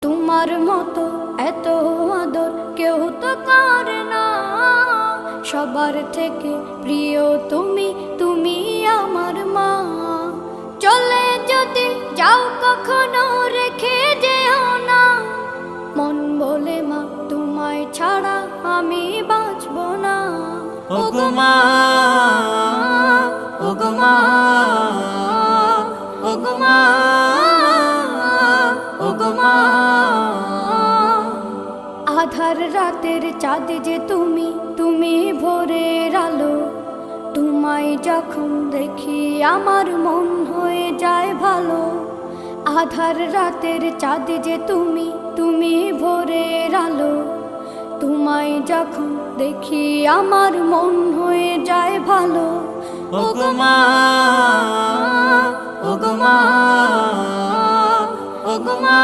তোমার মতো এত আদর কেউ তো করে না। সবার থেকে প্রিয় তুমি, তুমি আমার মা। চলে যদি যাও কখনো রেখে যেও না, মন বলে মা তোমায় ছাড়া আমি বাঁচব না। ওগো মা, ওগো মা, ওগো মা, ওগো মা। আধার রাতের চাঁদ যে তুমি, তুমি ভোরের আলো। তোমায় যখন দেখি আমার মন হয়ে যায় ভালো। আধার রাতের চাঁদ যে তুমি, তুমি ভোরের আলো। তোমায় যখন দেখি আমার মন হয়ে যায় ভালো। ওগো মা, ওগো মা, ওগো মা।